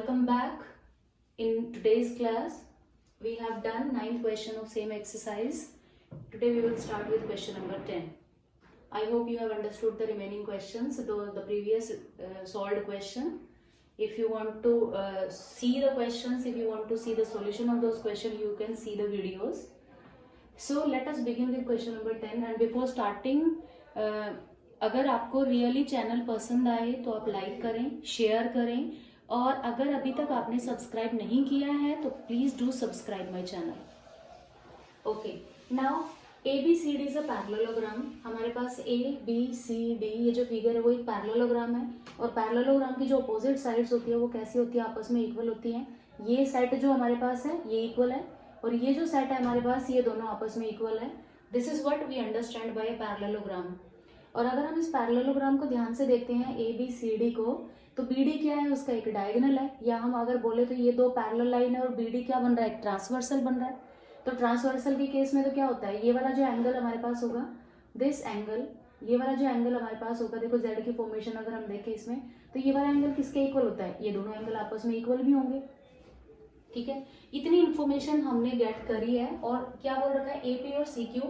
Welcome back. In today's class, we have done 9th question of same exercise. Today we will start with question number 10. I hope you have understood the remaining questions, the previous solved question. If you want to see the questions, if you want to see the solution of those questions, you can see the videos. So let us begin with question number 10. And before starting, अगर आपको really channel पसंद आए तो आप like करें, share करें, और अगर अभी तक आपने सब्सक्राइब नहीं किया है तो please do subscribe my channel. Okay, now ABCD is a parallelogram. हमारे पास ABCD ये जो फिगर है वो एक पैरेललोग्राम है, और पैरेललोग्राम की जो अपोजिट साइड्स होती है वो कैसी होती है, आपस में इक्वल होती हैं. ये सेट जो हमारे पास है ये इक्वल है, और ये जो सेट है हमारे पास ये दोनों आपस में इक्वल है. This is what we understand by parallelogram. और अगर हम इस पैरेललोग्राम को ध्यान से देखते हैं ABCD को, तो BD क्या है, उसका एक डायगोनल है, या हम अगर बोले तो ये दो पैरेलल लाइन है, और BD क्या बन रहा है, एक ट्रांसवर्सल बन रहा है. तो ट्रांसवर्सल के केस में तो क्या होता है, ये वाला जो एंगल हमारे पास होगा, दिस एंगल, ये वाला जो एंगल हमारे पास होगा, देखो Z की फॉर्मेशन अगर हम देखें इसमें, तो ये वाला एंगल किसके इक्वल होता है, ये दोनों एंगल आपस में इक्वल भी होंगे. ठीक है, इतनी इंफॉर्मेशन हमने गेट करी है. और क्या बोल रखा है, AP और CQ,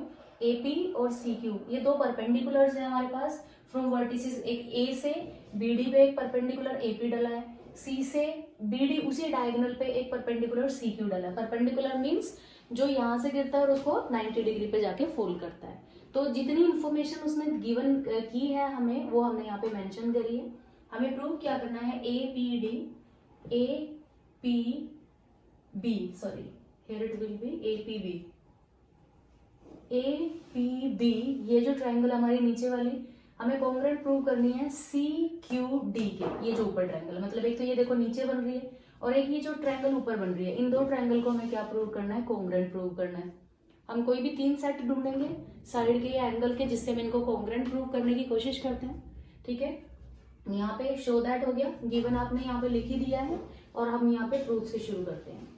AP और CQ ये दो परपेंडिकुलर्स हैं हमारे पास फ्रॉम वर्टिसेस. एक A से BD पे एक परपेंडिकुलर AP डला है, C से BD उसी डायगोनल पे एक परपेंडिकुलर CQ डला है. परपेंडिकुलर मींस जो यहाँ से गिरता है और उसको 90 डिग्री पे जाके फोल्ड करता है. तो जितनी इंफॉर्मेशन उसने गिवन की है हमें, वो हमने यहाँ पे मेंशन करी है. हमें प्रूव क्या करना है, APB ये जो ट्रायंगल हमारी नीचे वाली, हमें कॉन्ग्रुएंट प्रूव करनी है CQD के. ये जो ऊपर ट्रायंगल, मतलब एक तो ये देखो नीचे बन रही है, और एक ये जो ट्रायंगल ऊपर बन रही है, इन दो ट्रायंगल को हमें क्या प्रूव करना है, कॉन्ग्रुएंट प्रूव करना है. हम कोई भी 3 सेट ढूंढेंगे साइड के या एंगल के, जिससे हम इनको कॉन्ग्रुएंट प्रूव करने की कोशिश करते हैं. ठीक है, यहाँ पे शो दैट हो गया, गिवन आपने यहाँ पे लिख ही दिया है, और हम यहाँ पे प्रूफ से शुरू करते हैं.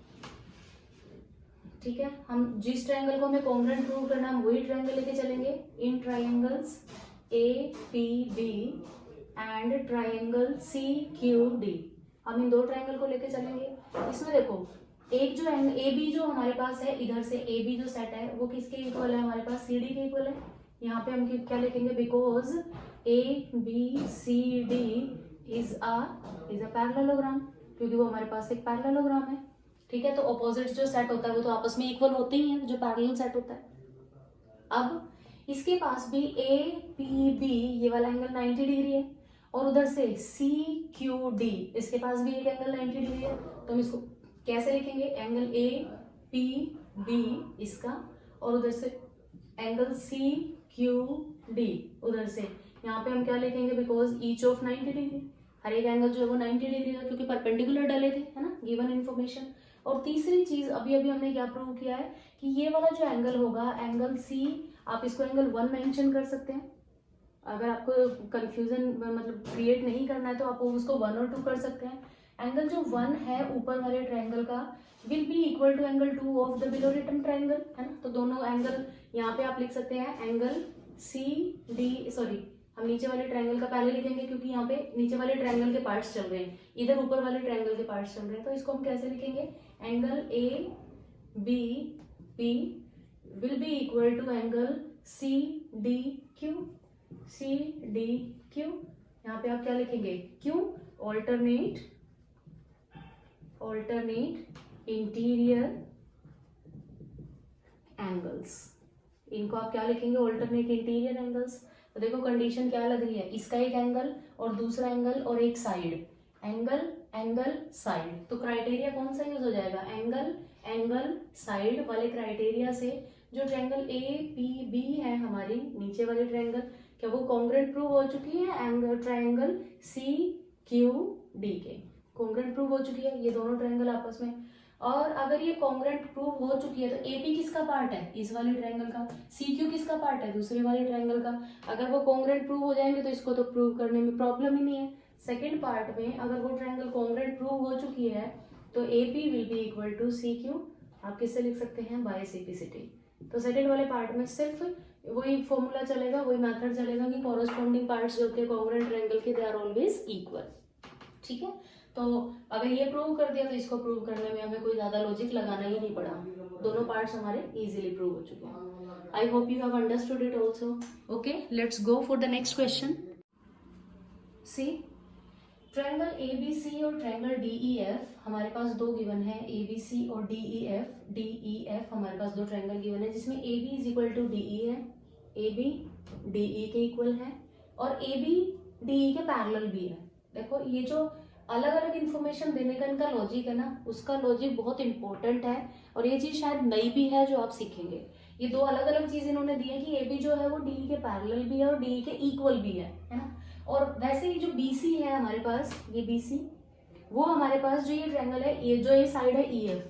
ठीक है, हम जिस ट्रायंगल को हमें कॉन्ग्रुएंट प्रूव करना है हम वही ट्रायंगल लेके चलेंगे. इन triangles APB and triangle CQD, हम इन दो ट्रायंगल को लेके चलेंगे. इसमें देखो एक जो AB जो हमारे पास है, इधर से AB जो सेट है वो किसके इक्वल है, हमारे पास CD के इक्वल है. यहाँ पे हम क्या लिखेंगे, because ABCD is a parallelogram, क्योंकि वो हमारे पास एक पैरेललोग्राम है. ठीक है, तो ऑपोजिट जो सेट होता है वो तो आपस में इक्वल होते ही हैं, जो पैरेलल सेट होता है. अब इसके पास भी APB ये वाला एंगल 90 डिग्री है, और उधर से CQD इसके पास भी एक एंगल 90 डिग्री है. तो हम इसको कैसे लिखेंगे, एंगल APB इसका, और उधर से एंगल CQD उधर से. यहाँ पे हम क्या लिखेंगे, बिकॉज ईच ऑफ 90 डिग्री, हर एक एंगल जो है वो 90 डिग्री का, क्योंकि परपेंडिकुलर डले थे, है ना, गिवन इन्फॉर्मेशन. और तीसरी चीज अभी हमने क्या प्रूव किया है कि ये वाला जो एंगल होगा, एंगल C, आप इसको एंगल 1 मेंशन कर सकते हैं. अगर आपको कंफ्यूजन मतलब क्रिएट नहीं करना है तो आप उसको 1 और 2 कर सकते हैं. एंगल जो 1 है ऊपर वाले ट्रायंगल का will be equal to angle 2 of the below written triangle, है ना. तो दोनों एंगल यहाँ पे आप लिख सकते हैं, एंगल हम नीचे वाले ट्रायंगल का पहले लिखेंगे, क्योंकि यहाँ पे नीचे वाले ट्रायंगल के पार्ट्स चल रहे हैं, इधर ऊपर वाले ट्रायंगल के पार्ट्स चल रहे हैं. तो इसको हम कैसे लिखेंगे, angle ABP will be equal to angle CDQ. यहाँ पे आप क्या लिखेंगे, Q ऑल्टरनेट इंटीरियर एंगल्स. इनको आप क्या लिखेंगे, ऑल्टरनेट इंटीरियर एंगल्स. तो देखो कंडीशन क्या लग रही है, इसका एक एंगल और दूसरा एंगल और एक साइड, एंगल साइड. तो क्राइटेरिया कौन सा यूज हो जाएगा, एंगल साइड वाले क्राइटेरिया से जो ट्रायंगल APB है हमारी नीचे वाले ट्रायंगल, क्या वो कॉन्ग्रुएंट प्रूव हो चुकी है एंगल ट्रायंगल CQD के, कॉन्ग्रुएंट प्रूव हो चुकी है ये दोनों ट्रायंगल आपस में. और अगर ये कॉन्ग्रुएंट प्रूव हो चुकी है तो AP किसका पार्ट है, इस वाले ट्रायंगल का, CQ किसका पार्ट है, दूसरे वाले ट्रायंगल का. अगर वो कॉन्ग्रुएंट प्रूव हो जाएंगे तो इसको तो प्रूव करने में प्रॉब्लम ही नहीं है. सेकेंड पार्ट में अगर वो ट्रायंगल कॉन्ग्रुएंट प्रूव हो चुकी है तो AP will be equal to CQ. आप किससे लिख सकते हैं, बाय सिम्प्लिसिटी. तो सेकेंड वाले पार्ट में सिर्फ वही फॉर्मूला चलेगा, वही मेथड चलेगा कि कॉरेस्पॉन्डिंग पार्ट्स जो कि कॉन्ग्रुएंट ट्रायंगल के दे आर ऑलवेज इक्वल. ठीक है, तो अगर ये प्रूव कर दिया तो इसको प्रूव करने में हमें कोई ज्यादा लॉजिक लगाना ही नहीं पड़ा, दोनों पार्ट्स हमारे इजीली प्रूव हो चुके हैं। I hope you have understood it also. Okay, let's go for the next question. See, triangle ABC और ट्रायंगल DEF हमारे पास दो गिवन है, ABC और DEF हमारे पास दो ट्रायंगल गिवन है, जिसमें AB is equal to DE है, AB DE के इक्वल है और AB DE के पैरेलल भी है। देखो ये जो अलग अलग इंफॉर्मेशन देने का इनका लॉजिक है ना, उसका लॉजिक बहुत इंपॉर्टेंट है और ये चीज शायद नई भी है जो आप सीखेंगे। ये दो अलग अलग चीज इन्होंने दी है कि AB जो है वो DE के पैरेलल भी है और DE के इक्वल भी है ना। और वैसे ही जो BC है हमारे पास, ये BC, वो हमारे पास जो ये ट्रायंगल है, ये जो ये साइड है EF,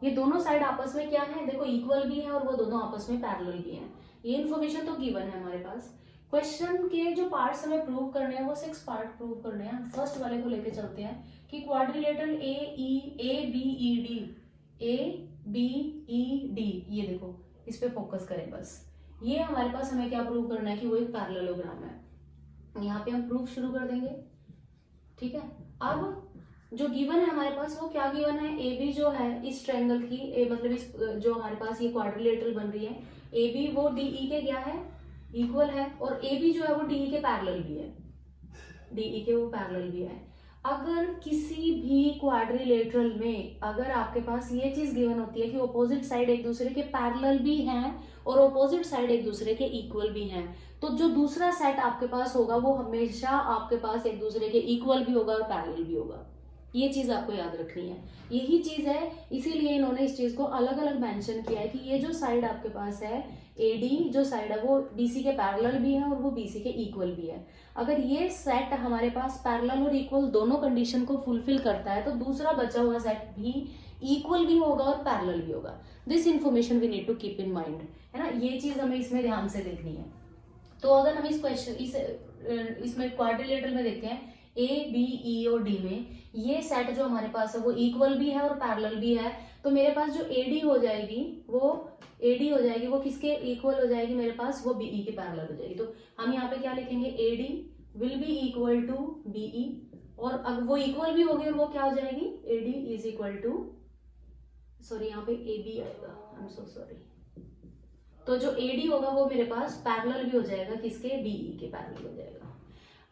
ये दोनों साइड आपस में क्या है, देखो इक्वल भी है और वो दोनों आपस में पैरेलल भी है। ये इन्फॉर्मेशन तो गिवन है हमारे पास। क्वेश्चन के जो पार्ट्स हमें प्रूव करने हैं वो 6 पार्ट प्रूव करने हैं। फर्स्ट वाले को लेके चलते हैं कि क्वाड्रिलेटरल ABED, ये देखो इस पे फोकस करें बस। ये हमारे पास हमें क्या प्रूव करना है कि वो एक पैरेललोग्राम है। यहाँ पे हम प्रूफ शुरू कर देंगे, ठीक है। अब जो गिवन है हमारे पास वो क्या गिवन है, AB जो है इस ट्रायंगल की मतलब इस जो हमारे पास ये क्वाड्रिलेटरल बन रही है, AB वो DE के क्या है, इक्वल है और AB जो है वो DE के पैरेलल भी है, DE के वो पैरेलल भी है। अगर किसी भी क्वाड्रिलेटरल में अगर आपके पास ये चीज गिवन होती है कि ऑपोजिट साइड एक दूसरे के पैरेलल भी हैं और ऑपोजिट साइड एक दूसरे के इक्वल भी हैं, तो जो दूसरा सेट आपके पास होगा वो हमेशा आपके पास एक दूसरे के इक्वल भी होगा और पैरेलल भी होगा। ये चीज आपको याद रखनी है, यही चीज है, इसीलिए इन्होंने इस चीज को अलग अलग मेंशन किया है कि ये जो साइड आपके पास है AD जो साइड है वो BC के पैरेलल भी है और वो BC के इक्वल भी है। अगर ये सेट हमारे पास पैरेलल और इक्वल दोनों कंडीशन को फुलफिल करता है तो दूसरा बचा हुआ सेट भी इक्वल भी होगा और पैरेलल भी होगा। This information we need to keep in mind, है ना, ये चीज हमें इसमें ध्यान से देखनी है। तो अगर हम इस क्वेश्चन इसमें क्वाड्रिलेटरल में देखते हैं ABE और D में ये सेट जो हमारे पास है वो इक्वल भी है और पैरेलल भी है, तो मेरे पास जो AD हो जाएगी वो किसके इक्वल हो जाएगी, मेरे पास वो BE के पैरेलल हो जाएगी। तो हम यहाँ पे क्या लिखेंगे, AD will be equal to BE, और अगर वो इक्वल भी होगी और वो क्या हो जाएगी, AD is equal to, sorry यहाँ पे AB आएगा, आई एम सो सॉरी। तो जो AD होगा वो मेरे पास पैरेलल भी हो जाएगा, किसके, BE के पैरेलल हो जाएगा।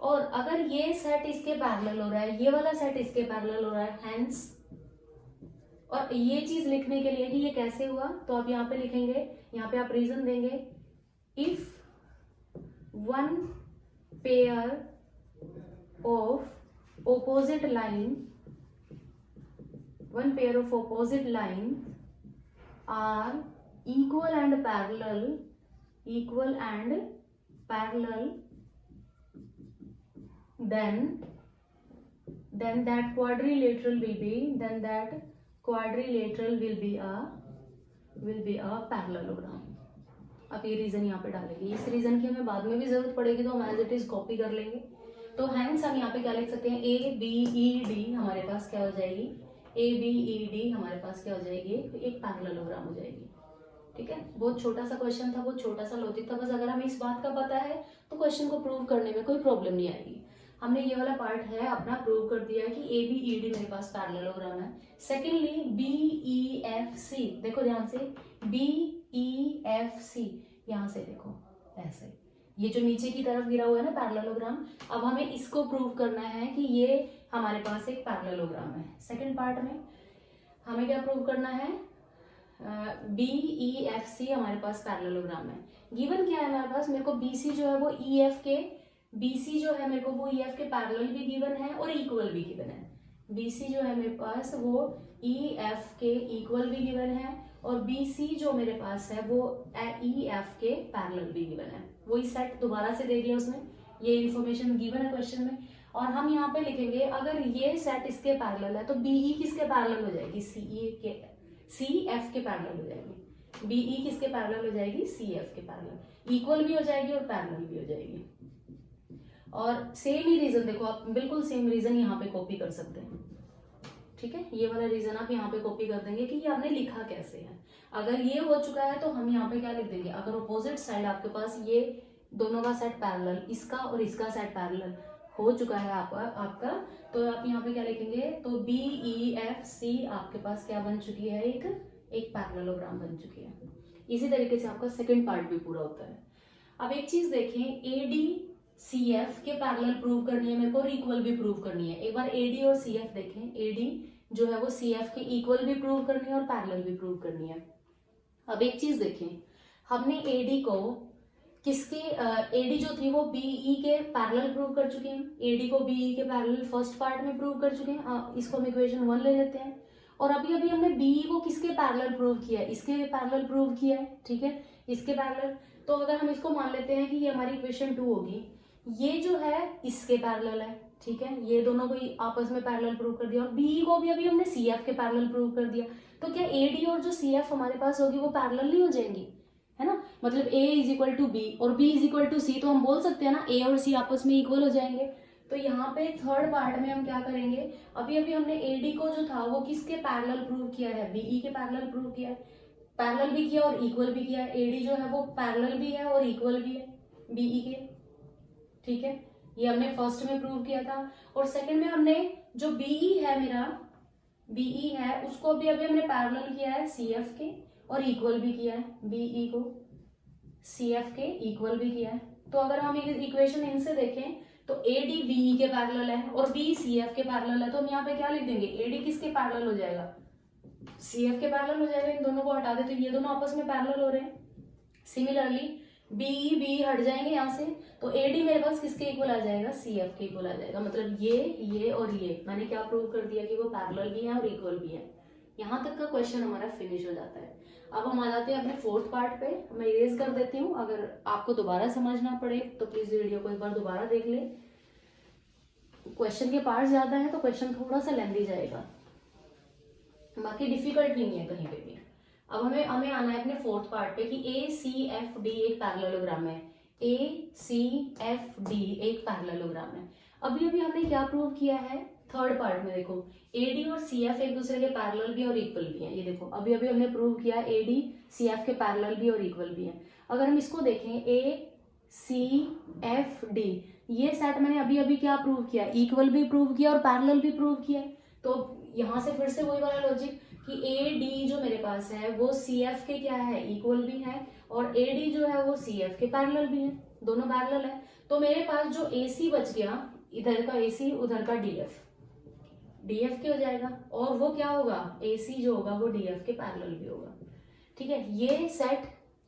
और अगर ये सेट इसके पैरेलल हो रहा है, ये वाला सेट इसके पैरेलल हो रहा है, हेंस, और ये चीज लिखने के लिए कि ये कैसे हुआ, तो आप यहाँ पे लिखेंगे, यहाँ पे आप रीजन देंगे, if one pair of opposite line are equal and parallel then that quadrilateral will be a parallelogram। अब ये रीजन यहाँ पे डालेंगे, इस रीजन की हमें बाद में भी जरूरत पड़ेगी तो हम एज इट इज कॉपी कर लेंगे। तो हैंस हम यहाँ पे क्या लिख सकते हैं, ABED हमारे पास क्या हो जाएगी, ABED हमारे पास क्या हो जाएगी, एक पैरेललोग्राम हो जाएगी, ठीक है। बहुत छोटा सा क्वेश्चन था, बहुत छोटा सा लॉजिक था, बस अगर हमें इस बात का पता है तो क्वेश्चन को प्रूव करने में कोई प्रॉब्लम नहीं आएगी। हमने ये वाला पार्ट है अपना प्रूव कर दिया है कि ABED मेरे पास पैरेललोग्राम है। सेकेंडली BEFC, देखो ध्यान से, BEFC यहाँ से देखो ऐसे, ये जो नीचे की तरफ गिरा हुआ है ना पैरेललोग्राम, अब हमें इसको प्रूव करना है कि ये हमारे पास एक पैरेललोग्राम है। सेकेंड पार्ट में हमें क्या प्रूव करना है, BEFC हमारे पास पैरेललोग्राम है। गिवन क्या है हमारे पास, मेरे को BC जो है वो EF के पैरेलल भी गिवन है और इक्वल भी गिवन है। BC जो है मेरे पास वो EF के इक्वल भी गिवन है और BC जो मेरे पास है वो EF के पैरेलल भी गिवन है। वही सेट दोबारा से दे दिया उसने, ये इन्फॉर्मेशन गिवन है क्वेश्चन में। और हम यहाँ पे लिखेंगे अगर ये सेट इसके पैरेलल है तो BE किसके पैरेलल हो जाएगी, CF के पैरेलल हो जाएगी। BE किसके पैरेलल हो जाएगी, CF के पैरेलल, इक्वल भी हो जाएगी और पैरेलल भी हो जाएगी। और सेम ही रीजन देखो, आप बिल्कुल सेम रीजन यहाँ पे कॉपी कर सकते हैं, ठीक है। ये वाला रीजन आप यहाँ पे कॉपी कर देंगे कि ये आपने लिखा कैसे है। अगर ये हो चुका है तो हम यहाँ पे क्या लिख देंगे, अगर अपोजिट साइड आपके पास ये दोनों का सेट पैरेलल, इसका और इसका सेट पैरेलल हो चुका है आपका तो आप यहाँ पे क्या लिखेंगे, तो BEFC आपके पास क्या बन चुकी है, एक पैरेललोग्राम बन चुकी है। इसी तरीके से आपका सेकंड पार्ट भी पूरा होता है। अब एक चीज देखें, ADCF के पैरेलल प्रूव करनी है मेरे को और इक्वल भी प्रूव करनी है। एक बार AD और CF देखें, AD जो है वो CF के इक्वल भी प्रूव करनी है और पैरेलल भी प्रूव करनी है। अब एक चीज देखें, हमने AD को किसके AD जो थी वो BE के पैरेलल प्रूव कर चुके हैं, AD को BE के पैरेलल फर्स्ट पार्ट में प्रूव कर चुके हैं। इसको हम इक्वेशन 1 ले लेते हैं। और अभी अभी हमने BE को किसके पैरेलल प्रूव किया है, इसके पैरेलल प्रूव किया है, ठीक है, इसके पैरेलल। तो अगर हम इसको मान लेते हैं कि ये हमारी इक्वेशन 2 होगी, ये जो है इसके पैरेलल है, ठीक है, ये दोनों को आपस में पैरेलल प्रूव कर दिया। और BE को भी अभी हमने CF के पैरेलल प्रूव कर दिया। तो क्या AD और जो CF हमारे पास होगी वो पैरेलल नहीं हो जाएंगी, है ना, मतलब A is equal to B और B is equal to C, तो हम बोल सकते हैं ना A और C आपस में इक्वल हो जाएंगे। तो यहाँ पे थर्ड पार्ट में हम क्या करेंगे, अभी अभी हमने AD को जो था वो किसके पैरेलल प्रूव किया है, BE के पैरेलल प्रूव किया है, पैरेलल भी किया और इक्वल भी किया है। AD जो है वो पैरेलल भी है और इक्वल भी है BE के, ठीक है, ये हमने फर्स्ट में प्रूव किया था। और सेकंड में हमने जो BE है मेरा, BE है उसको भी अभी हमने पैरेलल किया है CF के और इक्वल भी किया है, BE को CF के इक्वल भी किया है। तो अगर हम इक्वेशन इनसे देखें तो AD BE के पैरेलल है और B CF के पैरेलल है, तो हम यहाँ पे क्या लिख देंगे, AD किसके पैरेलल हो जाएगा, CF के पैरेलल हो जाएगा। इन दोनों को हटा दे तो ये दोनों आपस में पैरेलल हो रहे हैं। सिमिलरली BE हट जाएंगे यहाँ से, तो AD मेरे पास किसके इक्वल आ जाएगा, CF के इक्वल आ जाएगा। मतलब ये और ये मैंने क्या प्रूव कर दिया कि वो पैरेलल भी है और इक्वल भी है। यहाँ तक का क्वेश्चन हमारा फिनिश हो जाता है। अब हम आ जाते हैं अपने फोर्थ पार्ट पे। मैं इरेज कर देती हूँ, अगर आपको दोबारा समझना पड़े तो प्लीज वीडियो को एक बार दोबारा देख ले। क्वेश्चन के पार्ट ज्यादा है तो क्वेश्चन थोड़ा सा लेंदी जाएगा, बाकी डिफिकल्ट नहीं है कहीं पे भी। अब हमें आना है अपने फोर्थ पार्ट पे कि ACFD एक पैरेललोग्राम है, ACFD एक पैरेललोग्राम है। अभी अभी हमने क्या प्रूव किया है, थर्ड पार्ट में देखो AD और CF एक दूसरे के पैरेलल भी और इक्वल भी है। ये देखो अभी अभी हमने प्रूव किया AD CF के पैरेलल भी और इक्वल भी है। अगर हम इसको देखें ACFD, ये सेट मैंने अभी अभी क्या प्रूव किया, इक्वल भी प्रूव किया और पैरेलल भी प्रूव किया। तो यहाँ से फिर से वही वाला लॉजिक कि AD जो मेरे पास है वो CF के क्या है, इक्वल भी है, और AD जो है वो CF के पैरेलल भी है, दोनों पैरेलल है। तो मेरे पास जो AC बच गया, इधर का AC उधर का DF के हो जाएगा, और वो क्या होगा, AC जो होगा वो DF के पैरेलल भी होगा, ठीक है। ये सेट,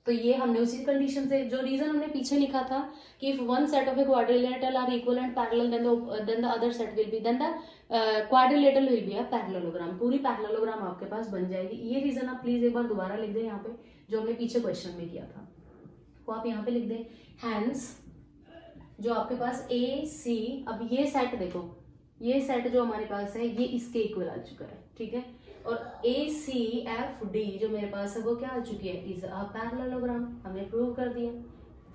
तो ये हमने उसी कंडीशन से, जो रीजन हमने पीछे लिखा था कि if one set of a quadrilateral are equal and parallel then the other set will be, then the quadrilateral will be a parallelogram, पूरी पैरेललोग्राम आपके पास बन जाएगी। ये रीजन आप प्लीज एक बार दोबारा लिख दें यहाँ पे, जो हमने पीछे क्वेश्चन में किया था वो आप यहाँ पे लिख दें। हैंस जो आपके पास AC, अब ये सेट देखो, ये सेट जो हमारे पास है ये इसके इक्वल आ चुका है, ठीक है, और ACFD जो मेरे पास है वो क्या आ चुकी है, इज अ पैरेललोग्राम, हमने प्रूव कर दिया।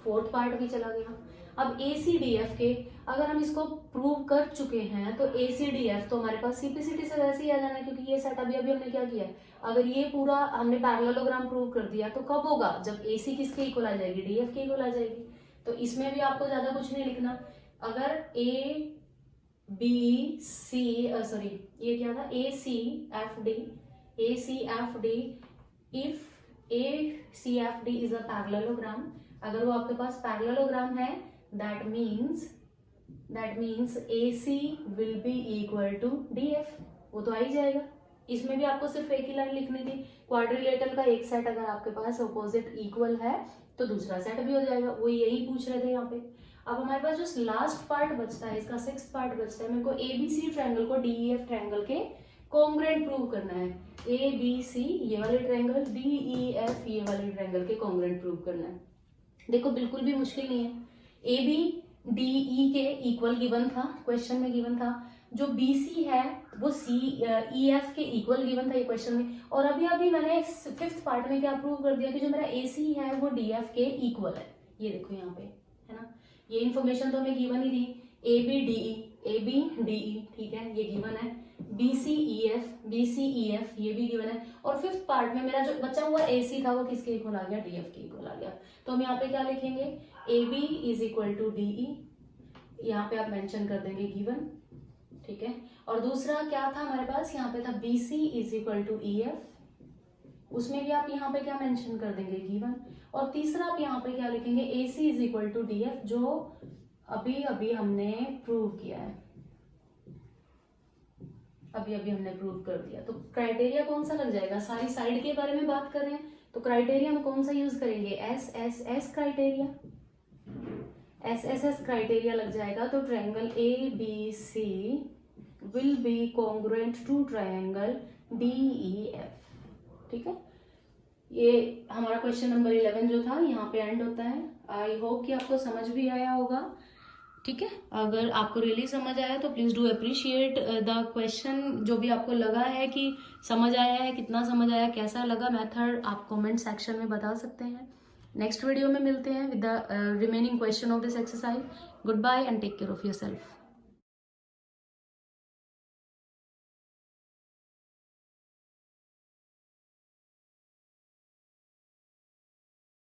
फोर्थ पार्ट भी चला गया। अब ACDF के अगर हम इसको प्रूव कर चुके हैं तो ACDF तो हमारे पास सिंपलिसिटी से वैसे ही आ जाना है, क्योंकि ये सेट अभी अभी हमने क्या किया, अगर ये पूरा हमने पैरेललोग्राम प्रूव कर दिया तो कब होगा, जब AC किसके इक्वल आ जाएगी, DF के इक्वल आ जाएगी। तो इसमें भी आपको ज्यादा कुछ नहीं लिखना। अगर ये क्या था, ACFD if ACFD is a parallelogram, अगर वो आपके पास पैरेललोग्राम है that means AC will be equal to DF, वो तो आ ही जाएगा। इसमें भी आपको सिर्फ एक ही लाइन लिखनी थी, क्वाड्रिलेटरल का एक सेट अगर आपके पास अपोजिट इक्वल है तो दूसरा सेट भी हो जाएगा, वो यही पूछ रहे थे यहाँ पे। अब हमारे पास जो लास्ट पार्ट बचता है, इसका सिक्स्थ पार्ट बचता है, मेरे को ABC ट्रायंगल को DEF ट्रायंगल के कॉन्ग्रुएंट प्रूव करना है। ABC ये वाले ट्रायंगल, DEF ये वाले ट्रायंगल के कॉन्ग्रुएंट प्रूव करना है। देखो बिल्कुल भी मुश्किल नहीं है। ABDE के इक्वल गिवन था, क्वेश्चन में गिवन था, जो BC है वो EF के इक्वल गिवन था ये क्वेश्चन में, और अभी मैंने फिफ्थ पार्ट में क्या प्रूव कर दिया कि जो मेरा AC है वो DF के इक्वल है। ये देखो यहाँ पे है ना, ये इन्फॉर्मेशन तो हमें गिवन ही थी। ABDE ठीक है, ये गिवन है। BCEF ये भी गिवन है, और फिफ्थ पार्ट में मेरा जो बचा हुआ AC था वो किसके इक्वल आ गया, DF के इक्वल आ गया। तो हम यहाँ पे क्या लिखेंगे, AB is equal to DE, यहाँ पे आप मेंशन कर देंगे गिवन, ठीक है। और दूसरा क्या था हमारे पास, यहाँ पे था BC is equal to EF, उसमें भी आप यहाँ पे क्या मेंशन कर देंगे गिवन। और तीसरा आप यहाँ पे क्या लिखेंगे, AC is equal to DF, जो अभी अभी हमने प्रूव किया है, अभी अभी हमने प्रूव कर दिया। तो क्राइटेरिया कौन सा लग जाएगा, सारी साइड के बारे में बात कर रहे हैं तो क्राइटेरिया हम कौन सा यूज करेंगे, SSS क्राइटेरिया, SSS क्राइटेरिया लग जाएगा। तो triangle ABC will be congruent to triangle DEF, ठीक है। ये हमारा क्वेश्चन नंबर 11 जो था यहाँ पे एंड होता है। आई होप कि आपको समझ भी आया होगा, ठीक है। अगर आपको रियली समझ आया तो please do appreciate the question. जो भी आपको लगा है कि समझ आया है, कितना समझ आया, कैसा लगा मेथड, आप कमेंट सेक्शन में बता सकते हैं। नेक्स्ट वीडियो में मिलते हैं with the remaining question of this exercise. Goodbye and take care of yourself.